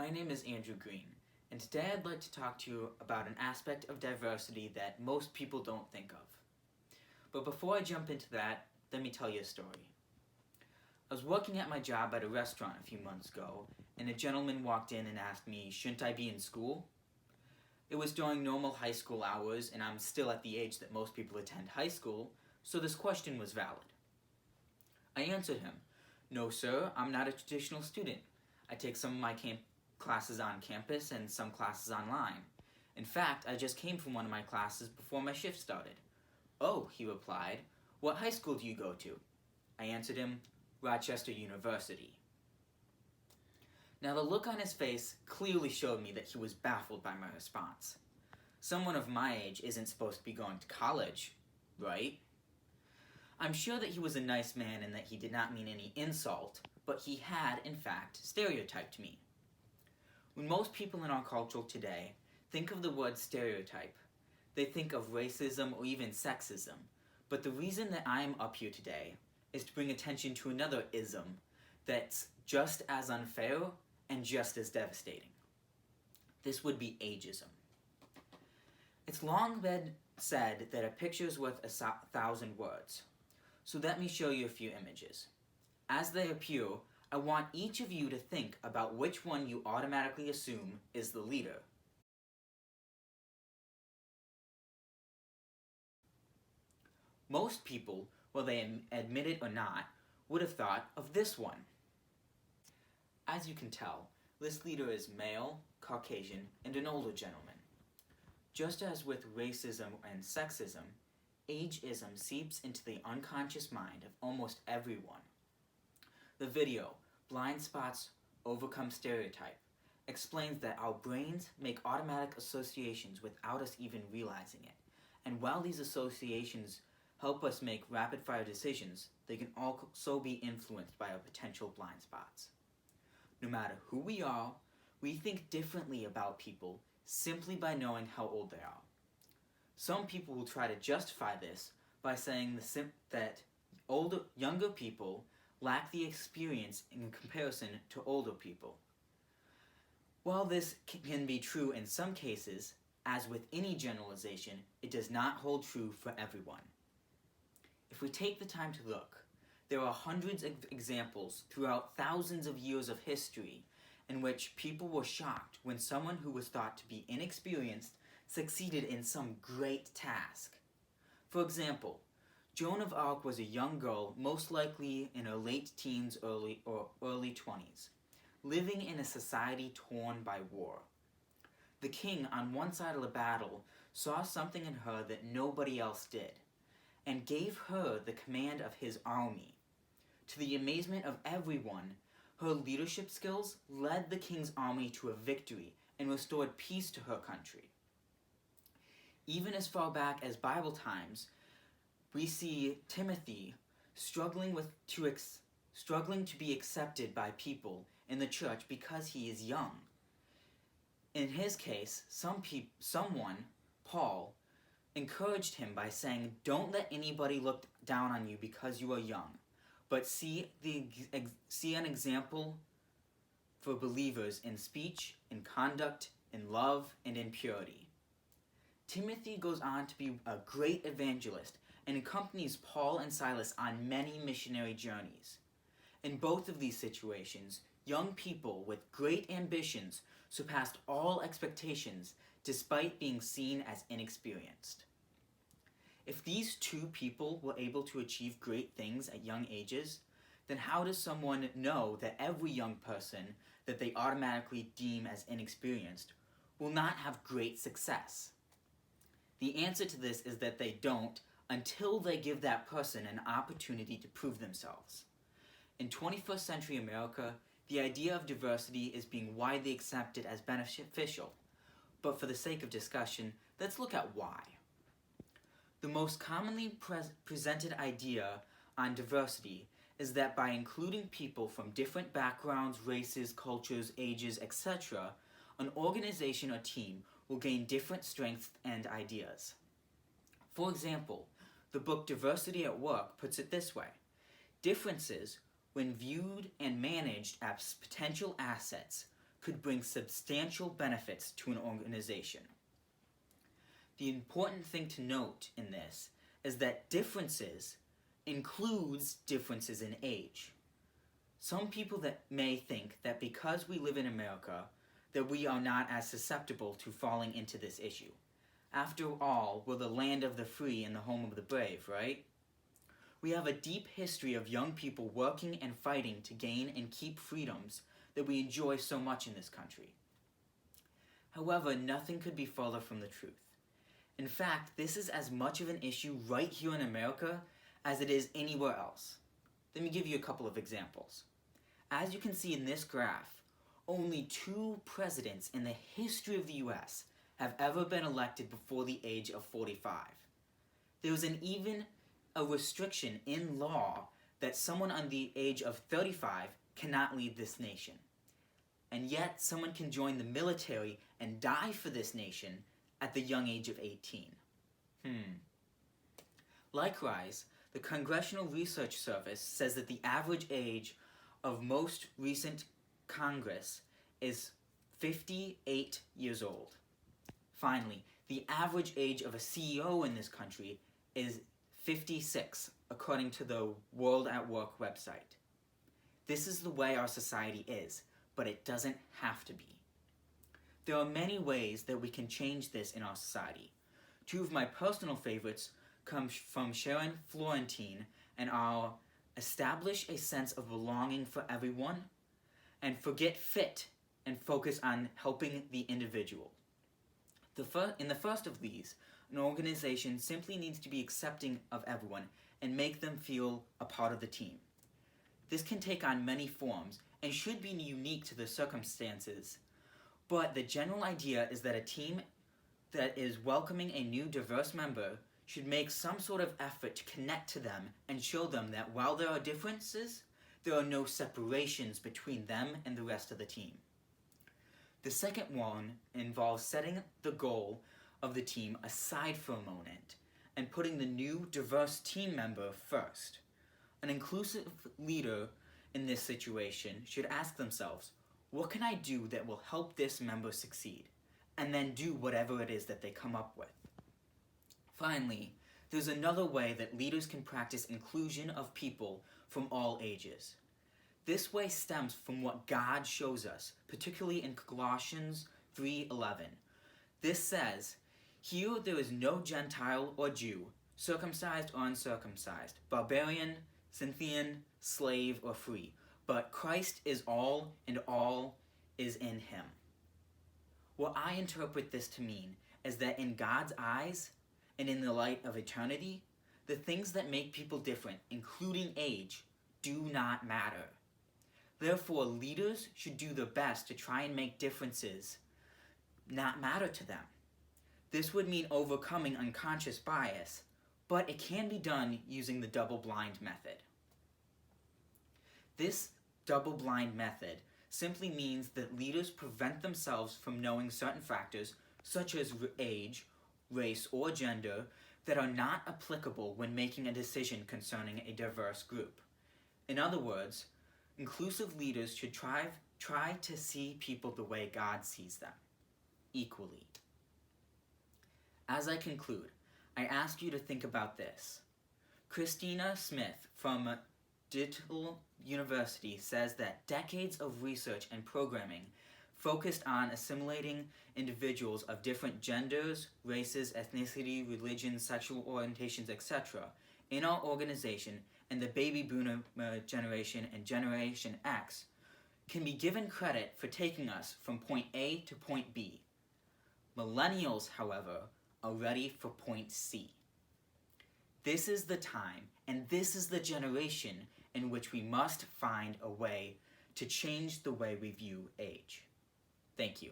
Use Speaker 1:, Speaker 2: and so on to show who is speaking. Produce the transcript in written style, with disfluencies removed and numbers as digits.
Speaker 1: My name is Andrew Green, and today I'd like to talk to you about an aspect of diversity that most people don't think of. But before I jump into that, let me tell you a story. I was working at my job at a restaurant a few months ago, and a gentleman walked in and asked me, shouldn't I be in school? It was during normal high school hours, and I'm still at the age that most people attend high school, so this question was valid. I answered him, no sir, I'm not a traditional student. I take some of my classes on campus and some classes online. In fact, I just came from one of my classes before my shift started. Oh, he replied, what high school do you go to? I answered him, Rochester University. Now the look on his face clearly showed me that he was baffled by my response. Someone of my age isn't supposed to be going to college, right? I'm sure that he was a nice man and that he did not mean any insult, but he had, in fact, stereotyped me. When most people in our culture today think of the word stereotype, they think of racism or even sexism, but the reason that I am up here today is to bring attention to another ism that's just as unfair and just as devastating. This would be ageism. It's long been said that a picture is worth 1,000 words. So let me show you a few images. As they appear, I want each of you to think about which one you automatically assume is the leader. Most people, whether they admit it or not, would have thought of this one. As you can tell, this leader is male, Caucasian, and an older gentleman. Just as with racism and sexism, ageism seeps into the unconscious mind of almost everyone. The video, Blind Spots Overcome Stereotype, explains that our brains make automatic associations without us even realizing it. And while these associations help us make rapid-fire decisions, they can also be influenced by our potential blind spots. No matter who we are, we think differently about people simply by knowing how old they are. Some people will try to justify this by saying that younger people lack the experience in comparison to older people. While this can be true in some cases, as with any generalization, it does not hold true for everyone. If we take the time to look, there are hundreds of examples throughout thousands of years of history in which people were shocked when someone who was thought to be inexperienced succeeded in some great task. For example, Joan of Arc was a young girl, most likely in her late teens or early 20s, living in a society torn by war. The king on one side of the battle saw something in her that nobody else did, and gave her the command of his army. To the amazement of everyone, her leadership skills led the king's army to a victory and restored peace to her country. Even as far back as Bible times, we see Timothy struggling to be accepted by people in the church because he is young. In his case, someone, Paul, encouraged him by saying, don't let anybody look down on you because you are young, but see an example for believers in speech, in conduct, in love, and in purity. Timothy goes on to be a great evangelist and accompanies Paul and Silas on many missionary journeys. In both of these situations, young people with great ambitions surpassed all expectations despite being seen as inexperienced. If these two people were able to achieve great things at young ages, then how does someone know that every young person that they automatically deem as inexperienced will not have great success? The answer to this is that they don't until they give that person an opportunity to prove themselves. In 21st century America, the idea of diversity is being widely accepted as beneficial, but for the sake of discussion, let's look at why. The most commonly presented idea on diversity is that by including people from different backgrounds, races, cultures, ages, etc., an organization or team will gain different strengths and ideas. For example, the book Diversity at Work puts it this way: differences, when viewed and managed as potential assets, could bring substantial benefits to an organization. The important thing to note in this is that differences includes differences in age. Some people that may think that because we live in America, that we are not as susceptible to falling into this issue. After all, we're the land of the free and the home of the brave, right? We have a deep history of young people working and fighting to gain and keep freedoms that we enjoy so much in this country. However, nothing could be further from the truth. In fact, this is as much of an issue right here in America as it is anywhere else. Let me give you a couple of examples. As you can see in this graph, only 2 presidents in the history of the US have ever been elected before the age of 45. There was even a restriction in law that someone under the age of 35 cannot lead this nation. And yet, someone can join the military and die for this nation at the young age of 18. Likewise, the Congressional Research Service says that the average age of most recent Congress is 58 years old. Finally, the average age of a CEO in this country is 56, according to the World at Work website. This is the way our society is, but it doesn't have to be. There are many ways that we can change this in our society. 2 of my personal favorites come from Sharon Florentine and are establish a sense of belonging for everyone and forget fit and focus on helping the individual. In the first of these, an organization simply needs to be accepting of everyone and make them feel a part of the team. This can take on many forms and should be unique to the circumstances, but the general idea is that a team that is welcoming a new diverse member should make some sort of effort to connect to them and show them that while there are differences, there are no separations between them and the rest of the team. The second one involves setting the goal of the team aside for a moment and putting the new diverse team member first. An inclusive leader in this situation should ask themselves, what can I do that will help this member succeed? And then do whatever it is that they come up with. Finally, there's another way that leaders can practice inclusion of people from all ages. This way stems from what God shows us, particularly in Colossians 3:11. This says, "Here there is no Gentile or Jew, circumcised or uncircumcised, barbarian, Scythian, slave or free, but Christ is all and all is in him." What I interpret this to mean is that in God's eyes and in the light of eternity, the things that make people different, including age, do not matter. Therefore, leaders should do their best to try and make differences not matter to them. This would mean overcoming unconscious bias, but it can be done using the double-blind method. This double-blind method simply means that leaders prevent themselves from knowing certain factors, such as age, race, or gender, that are not applicable when making a decision concerning a diverse group. In other words, inclusive leaders should try to see people the way God sees them, equally. As I conclude, I ask you to think about this. Christina Smith from Digital University says that decades of research and programming focused on assimilating individuals of different genders, races, ethnicity, religion, sexual orientations, etc. in our organization and the baby boomer generation and Generation X can be given credit for taking us from point A to point B. Millennials, however, are ready for point C. This is the time, and this is the generation in which we must find a way to change the way we view age. Thank you.